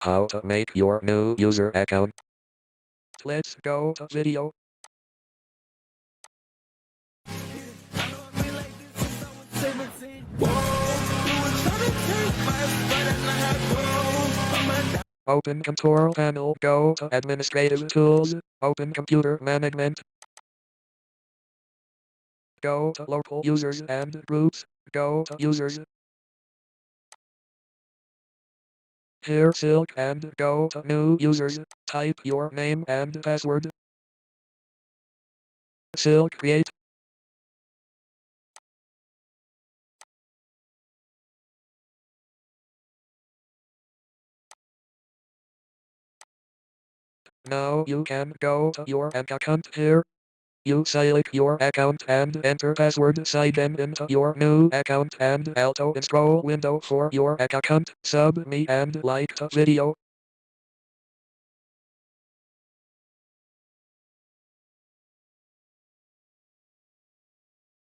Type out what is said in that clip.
How to make your new user account. Let's go to video. Open control panel, go to administrative tools, open computer management. Go to local users and groups, go to users. Here Silk and go to new users, type your name and password. Silk create. Now you can go to your account here. You select your account and enter password, sign into your new account and auto install window for your account. Sub me and like the video.